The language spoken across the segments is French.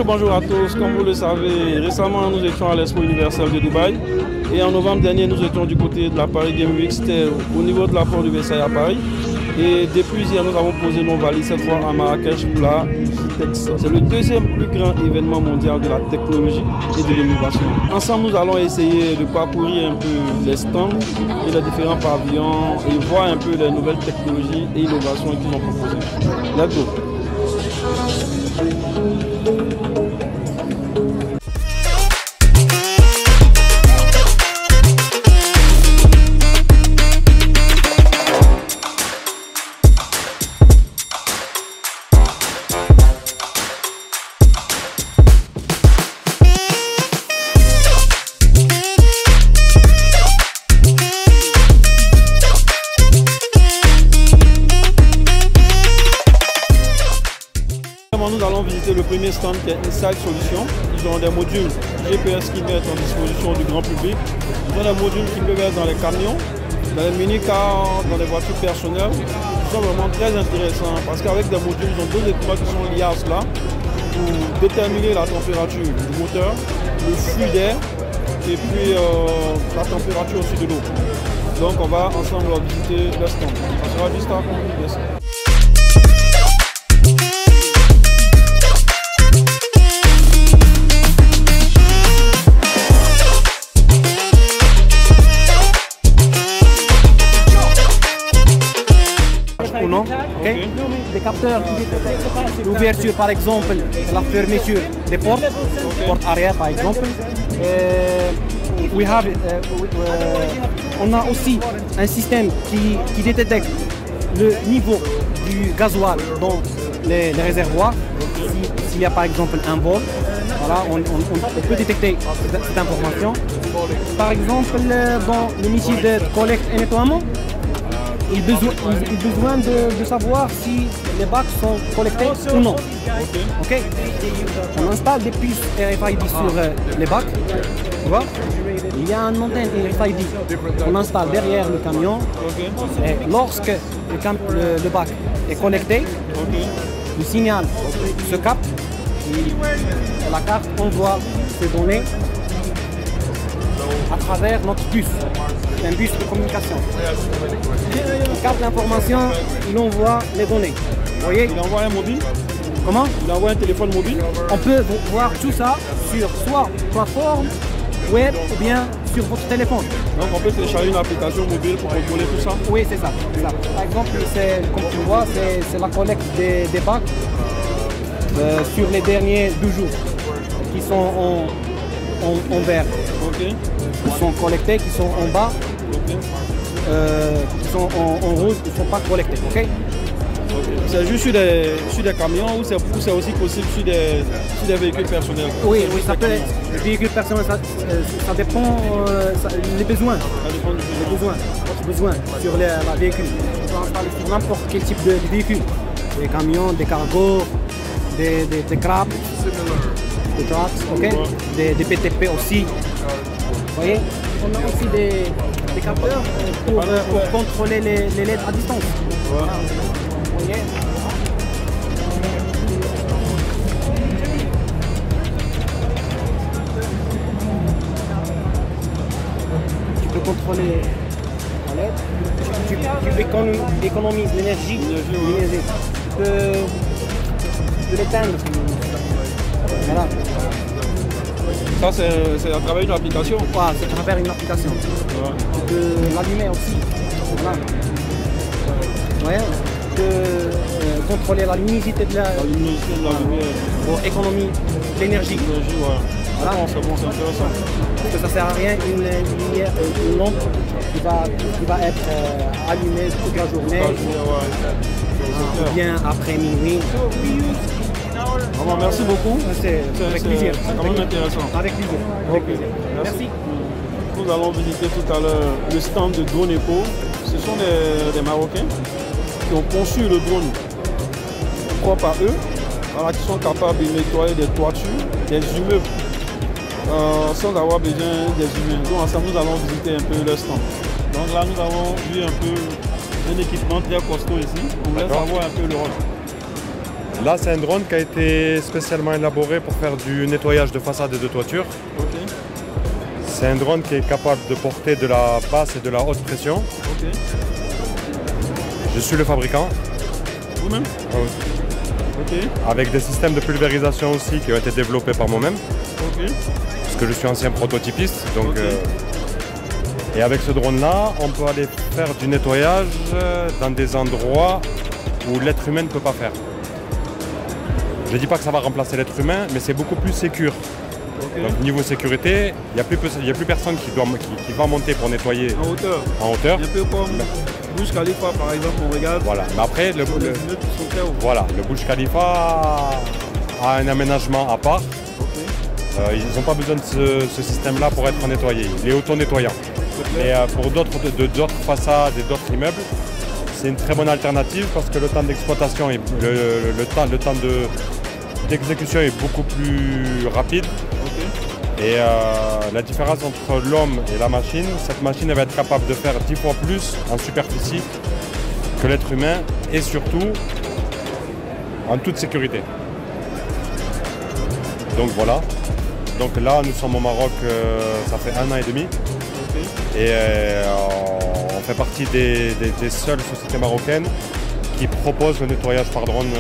Bonjour à tous, comme vous le savez, récemment nous étions à l'Expo universelle de Dubaï et en novembre dernier nous étions du côté de la Paris Game Week, c'était au niveau de la porte de Versailles à Paris. Et depuis hier nous avons posé nos valises cette fois à Marrakech pour la Digitex. C'est le deuxième plus grand événement mondial de la technologie et de l'innovation. Ensemble nous allons essayer de parcourir un peu les stands et les différents pavillons et voir un peu les nouvelles technologies et innovations qu'ils ont proposées. Let's go. Nous allons visiter le premier stand qui est Inside Solutions. Ils ont des modules GPS qui mettent en disposition du grand public. Ils ont des modules qui peuvent être dans les camions, dans les mini-cars, dans les voitures personnelles. Ils sont vraiment très intéressants parce qu'avec des modules, ils ont deux équipements qui sont liés à cela pour déterminer la température du moteur, le flux d'air et puis la température aussi de l'eau. Donc on va ensemble visiter le stand. Ça sera juste après. Merci. Okay. Des capteurs qui détectent l'ouverture par exemple, la fermeture des portes, porte arrière par exemple. On a aussi un système qui détecte le niveau du gasoil dans les réservoirs. S'il y a par exemple un vol, voilà, on peut détecter cette information. Par exemple, dans le métier de collecte et nettoiement, il a besoin de savoir si les bacs sont collectés ou non. Okay. On installe des puces RFID sur les bacs. Tu vois? Il y a une antenne RFID qu'on installe derrière le camion. Et lorsque le bac est connecté, le signal se capte et la carte envoie ces données à travers notre bus. C'est un bus de communication. Il capte l'information, il envoie les données. Vous voyez? Il envoie un mobile? Comment? Il envoie un téléphone mobile? On peut voir tout ça sur soit plateforme web ou bien sur votre téléphone. Donc on peut télécharger une application mobile pour contrôler tout ça? Oui, c'est ça. Par exemple, comme tu vois, c'est la collecte des bacs sur les derniers 2 jours qui sont en vert. Okay. Qui sont collectés, qui sont en bas, qui sont en rouge, qui ne sont pas collectés. Okay? C'est juste sur des camions ou c'est aussi possible sur des véhicules personnels? Oui, ça peut être. Les véhicules personnels, ça dépend des besoins. Ça dépend des besoins. Votre besoin sur la véhicule. On peut installer sur n'importe quel type de véhicule. Des camions, des cargos, des crabs, des trucks, okay? Des PTP aussi. Vous voyez, on a aussi des capteurs pour contrôler les LED à distance. Ouais. Vous voyez? Tu peux peux contrôler. Voilà. Tu économises l'énergie. Tu peux l'éteindre. Voilà. Ça, c'est à travers une application. Voilà, c'est à travers une application. Ouais. Tu peux l'allumer aussi. Voilà. Ouais. Tu peux contrôler la luminosité de la lumière. pour économiser l'énergie. Ouais. Voilà. C'est bon, c'est intéressant. Parce que ça sert à rien une lampe qui va être allumée toute la journée. Ou bien après minuit. Merci beaucoup. C'est avec plaisir. C'est quand même intéressant. Avec plaisir. Avec plaisir. Merci. Nous allons visiter tout à l'heure le stand de Drone Eco. Ce sont des Marocains qui ont conçu le drone propre à eux, voilà, qui sont capables de nettoyer des toitures, des immeubles, sans avoir besoin des humains. Donc ensemble, nous allons visiter un peu leur stand. Donc là, nous avons vu un peu un équipement très costaud ici. On voulait savoir un peu le rôle. Là, c'est un drone qui a été spécialement élaboré pour faire du nettoyage de façade et de toiture. Okay. C'est un drone qui est capable de porter de la basse et de la haute pression. Okay. Je suis le fabricant. Vous-même? Oui. Okay. Avec des systèmes de pulvérisation aussi qui ont été développés par moi-même. Okay. Parce que je suis ancien prototypiste. Donc, et avec ce drone-là, on peut aller faire du nettoyage dans des endroits où l'être humain ne peut pas faire. Je ne dis pas que ça va remplacer l'être humain, mais c'est beaucoup plus sécure. Okay. Donc niveau sécurité, il n'y a plus personne qui va monter pour nettoyer en hauteur. En hauteur. Un peu comme Burj Khalifa par exemple, on regarde. Voilà, mais après le Burj Khalifa a un aménagement à part. Okay. Ils n'ont pas besoin de ce système-là pour être nettoyé. Il est auto-nettoyant. Mais pour d'autres façades et d'autres immeubles, c'est une très bonne alternative parce que le temps d'exploitation et le temps d'exécution est beaucoup plus rapide. Okay. Et la différence entre l'homme et la machine, cette machine elle va être capable de faire 10 fois plus en superficie que l'être humain et surtout en toute sécurité. Donc voilà. Donc là nous sommes au Maroc, ça fait 1 an et demi. Okay. Et on fait partie des seules sociétés marocaines qui proposent le nettoyage par drone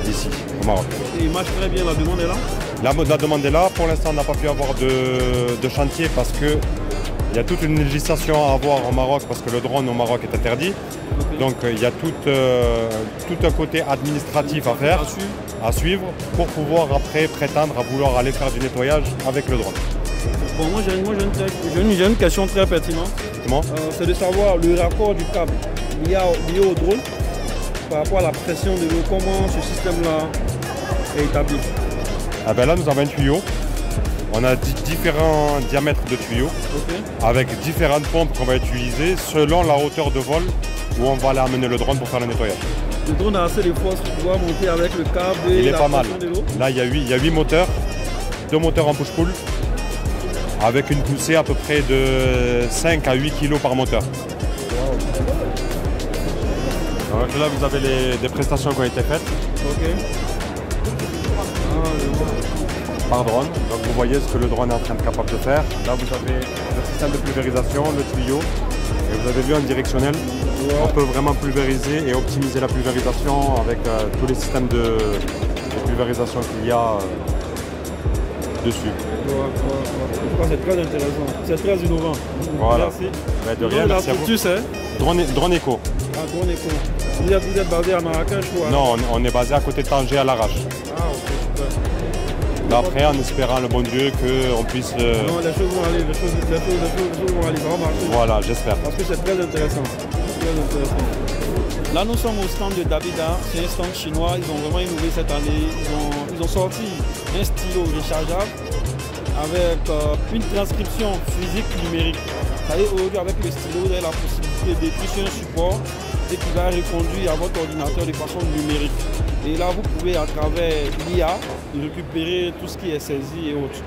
ici, au Maroc. Et il marche très bien, la demande est là? La demande est là. Pour l'instant, on n'a pas pu avoir de chantier parce qu'il y a toute une législation à avoir au Maroc parce que le drone au Maroc est interdit. Okay. Donc il y a tout un côté administratif à faire, à suivre pour pouvoir après prétendre à vouloir aller faire du nettoyage avec le drone. Bon, moi j'ai une question très pertinente. C'est de savoir le raccord du câble lié au drone par rapport à la pression de l'eau, comment ce système-là est établi. Ah ben là nous avons un tuyau, on a différents diamètres de tuyaux, okay, avec différentes pompes qu'on va utiliser selon la hauteur de vol où on va aller amener le drone pour faire le nettoyage. Le drone a assez de force pour pouvoir monter avec le câble et la pression de l'eau. Là il y a 8 moteurs, 2 moteurs en push-pull, avec une poussée à peu près de 5 à 8 kg par moteur. Donc là vous avez des prestations qui ont été faites. Okay. Par drone. Donc vous voyez ce que le drone est en train de capable de faire. Là vous avez le système de pulvérisation, le tuyau. Et vous avez vu en directionnel, on peut vraiment pulvériser et optimiser la pulvérisation avec tous les systèmes de pulvérisation qu'il y a dessus. C'est très intéressant, c'est très innovant. Voilà. Merci. De rien, merci à vous. Tu sais Drone Eco. Ah, Drone Eco. Vous êtes basé à Marrakech ou à... Non, on est basé à côté de Tanger à l'Arrache. Ah ok, super. Là, après, en espérant le bon Dieu qu'on puisse... Non, les choses vont aller, les choses vont aller, ça va marcher. Voilà, j'espère. Parce que c'est très intéressant. Très intéressant. Là, nous sommes au stand de Davida, c'est un stand chinois, ils ont vraiment innové cette année. Ils ont sorti un stylo rechargeable avec une transcription physique numérique. C'est-à-dire aujourd'hui, avec le stylo, vous avez la possibilité d'écrire sur un support et qui va reconduire à votre ordinateur de façon numérique. Et là, vous pouvez, à travers l'IA, récupérer tout ce qui est saisi et autres.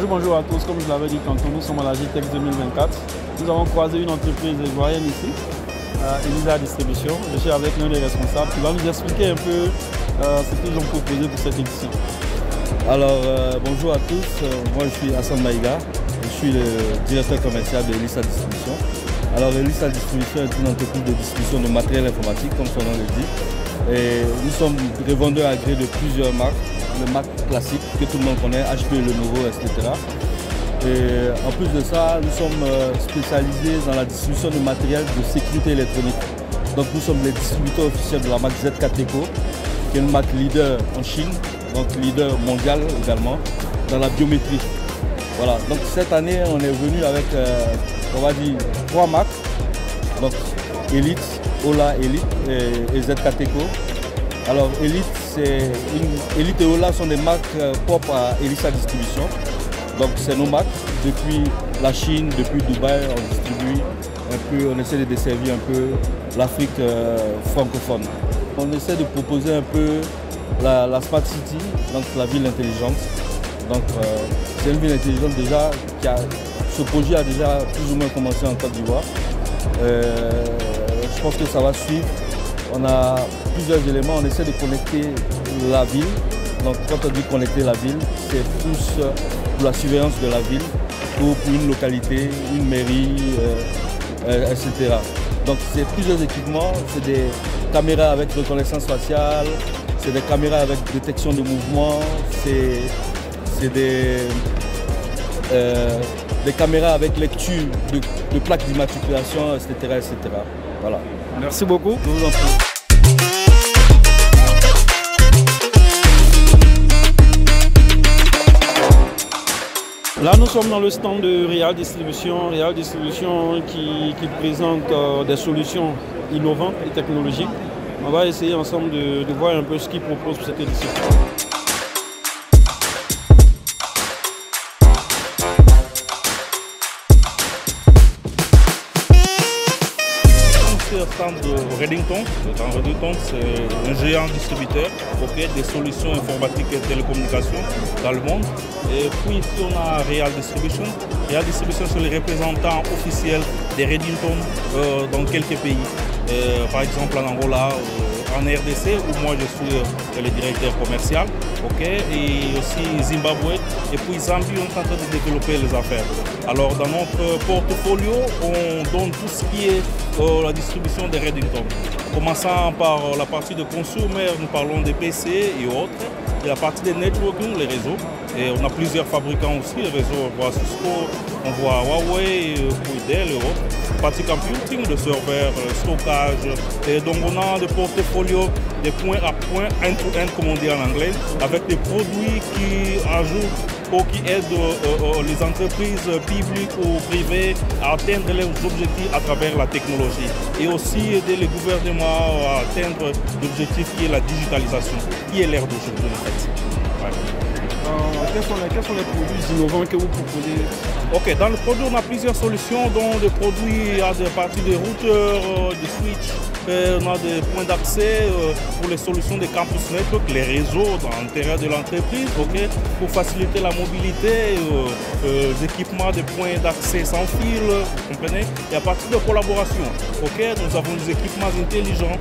Bonjour à tous. Comme je l'avais dit tantôt, nous sommes à la GTEX 2024. Nous avons croisé une entreprise ivoirienne ici, Elisa Distribution. Je suis avec l'un des responsables qui va nous expliquer un peu ce qu'ils ont proposé pour cette édition. Alors, bonjour à tous. Moi, je suis Hassan Maïga. Je suis le directeur commercial de Elisa Distribution. Alors, Elisa Distribution est une entreprise de distribution de matériel informatique, comme son nom le dit. Et nous sommes revendeurs agréés de plusieurs marques, les marques classiques que tout le monde connaît, HP, Lenovo, etc. Et en plus de ça, nous sommes spécialisés dans la distribution de matériel de sécurité électronique. Donc nous sommes les distributeurs officiels de la marque ZKTECO, qui est une marque leader en Chine, donc leader mondial également, dans la biométrie. Voilà, donc cette année, on est venu avec, on va dire, 3 marques. Donc Elite, Ola Elite et ZKTECO. Alors Elite et Ola sont des marques propres à Elisa Distribution. Donc c'est nos marques. Depuis la Chine, depuis Dubaï, on distribue un peu, on essaie de desservir un peu l'Afrique francophone. On essaie de proposer un peu la Smart City, donc la ville intelligente. Donc c'est une ville intelligente déjà, ce projet a déjà plus ou moins commencé en Côte d'Ivoire. Je pense que ça va suivre. On a plusieurs éléments, on essaie de connecter la ville. Donc quand on dit connecter la ville, c'est plus pour la surveillance de la ville, pour une localité, une mairie, etc. Donc c'est plusieurs équipements, c'est des caméras avec reconnaissance faciale, c'est des caméras avec détection de mouvement, c'est des caméras avec lecture de plaques d'immatriculation, etc., etc. Voilà. Merci beaucoup. Je vous en prie. Là, nous sommes dans le stand de Real Distribution. Real Distribution qui présente des solutions innovantes et technologiques. On va essayer ensemble de voir un peu ce qu'ils proposent pour cette édition. Stand de Redington. Redington, c'est un géant distributeur des solutions informatiques et télécommunications dans le monde. Et puis ici on a Real Distribution. Real Distribution, c'est le représentant officiel des Redington dans quelques pays. Par exemple en Angola, en RDC, où moi je suis le directeur commercial, et aussi Zimbabwe, et puis Zambie, on est en train de développer les affaires. Alors dans notre portfolio, on donne tout ce qui est la distribution des Redington. Commençant par la partie de consumer, nous parlons des PC et autres, et la partie des networking, les réseaux. Et on a plusieurs fabricants aussi, les réseaux, on voit Cisco, on voit Huawei, Dell et autres. Partie computing, de serveurs, stockage. Et donc on a des portfolios des points à point, end-to-end comme on dit en anglais, avec des produits qui ajoutent ou qui aident les entreprises publiques ou privées à atteindre leurs objectifs à travers la technologie. Et aussi aider les gouvernements à atteindre l'objectif qui est la digitalisation, qui est l'ère d'aujourd'hui en fait. Quels sont les produits innovants que vous proposez? Dans le produit, on a plusieurs solutions, dont des produits à partir des routeurs, des switches. On a des points d'accès pour les solutions des campus network, les réseaux dans l'intérieur de l'entreprise, pour faciliter la mobilité, les équipements des points d'accès sans fil, vous comprenez? Et à partir de collaboration, nous avons des équipements intelligents,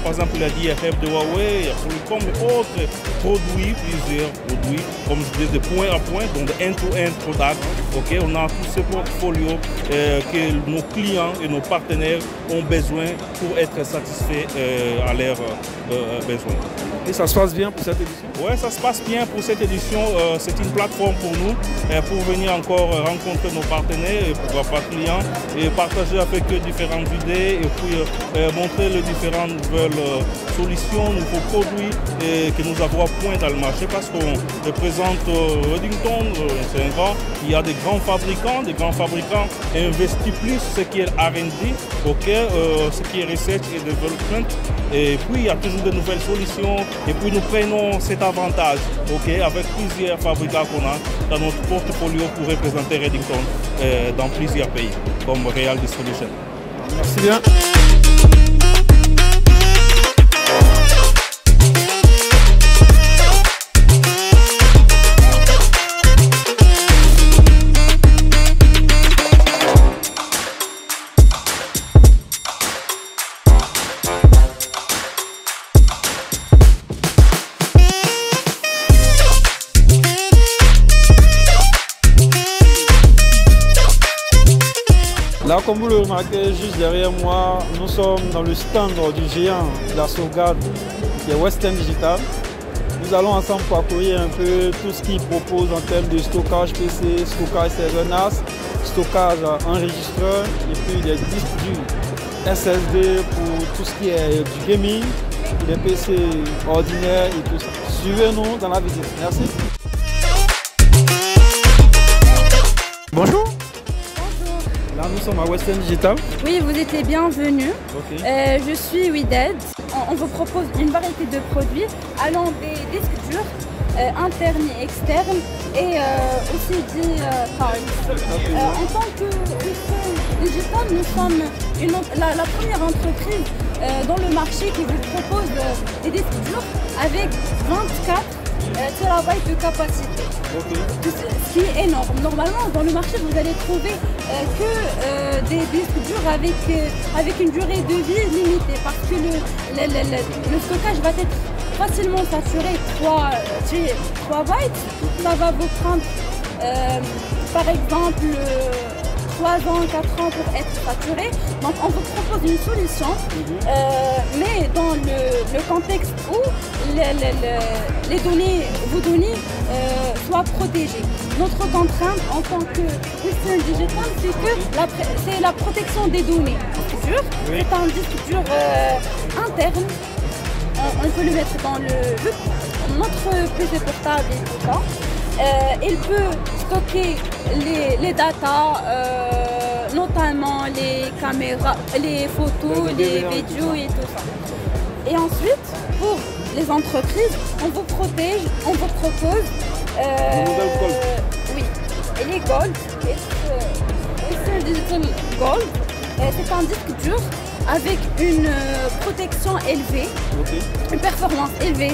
par exemple la DRF de Huawei, comme autres produits, plusieurs produits, comme je disais, des points à point, donc des end-to-end products. On a tous ces portfolios que nos clients et nos partenaires ont besoin pour être satisfaits à leurs besoins. Et ça se passe bien pour cette édition? Oui, ça se passe bien pour cette édition. C'est une plateforme pour nous, pour venir encore rencontrer nos partenaires et pourquoi pas clients et partager avec eux différentes idées et puis montrer les différentes nouvelles solutions, nouveaux produits que nous avons à point dans le marché parce qu'on représente Redington, c'est un grand. Il y a des grands fabricants investissent plus ce qui est R&D, ce qui est research et development. Et puis il y a toujours de nouvelles solutions. Et puis nous prenons cet avantage avec plusieurs fabricants qu'on a dans notre portfolio pour représenter Redington dans plusieurs pays, comme Real Distribution. Merci bien. Là, comme vous le remarquez, juste derrière moi, nous sommes dans le stand du géant de la sauvegarde qui est Western Digital. Nous allons ensemble parcourir un peu tout ce qu'il propose en termes de stockage PC, stockage serveur NAS, stockage enregistreur et puis des disques du SSD pour tout ce qui est du gaming, des PC ordinaires et tout ça. Suivez-nous dans la visite. Merci. Bonjour. Là, nous sommes à Western Digital. Oui, vous êtes les bienvenus. Okay. Je suis WeDead. On vous propose une variété de produits allant des disques durs, internes et externes, et aussi des cards. En tant que Western Digital, nous sommes la première entreprise dans le marché qui vous propose des disques durs avec 24 terabytes de capacité. Okay. Ce qui est énorme. Normalement, dans le marché, vous allez trouver que des disques durs avec une durée de vie limitée parce que le stockage va être facilement saturé. 3 bytes, ça va vous prendre par exemple 3 ans, 4 ans pour être saturé. Donc on vous propose une solution, mais dans le contexte où les données, vos données soient protégées. Notre contrainte en tant que Western Digital, c'est la protection des données. C'est un disque dur interne. On peut le mettre dans notre PC portable et tout ça. Il peut stocker les datas, notamment les caméras, les photos, les vidéos et tout ça. Et ensuite, pour les entreprises, on vous protège, on vous propose oui, et les Gold, Western Digital Gold. C'est un disque dur avec une protection élevée, une performance élevée.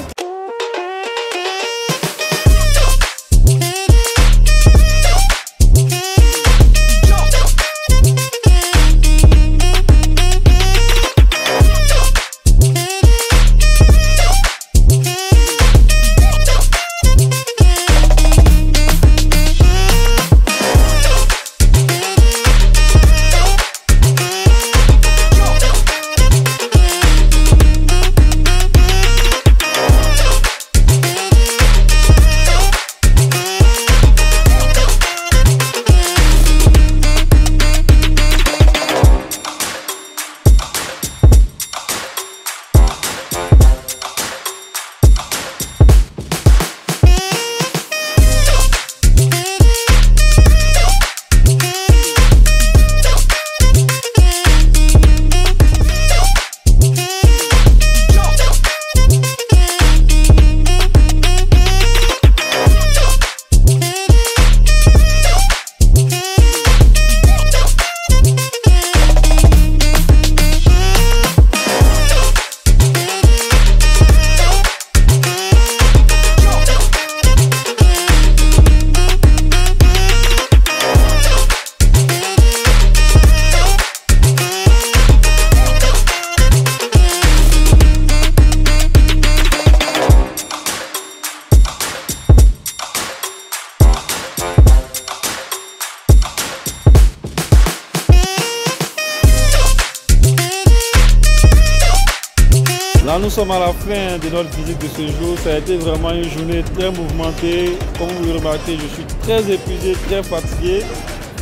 Là, nous sommes à la fin de notre visite de ce jour. Ça a été vraiment une journée très mouvementée. Comme vous le remarquez, je suis très épuisé, très fatigué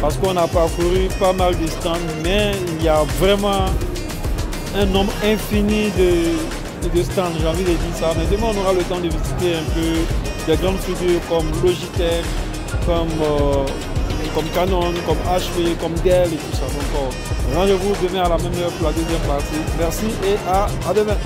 parce qu'on a parcouru pas mal de stands, mais il y a vraiment un nombre infini de stands, j'ai envie de dire ça. Mais demain, on aura le temps de visiter un peu des grandes figures comme Logitech, comme Canon, comme HP, comme Dell et tout ça. Donc, rendez-vous demain à la même heure pour la deuxième partie. Merci et à demain.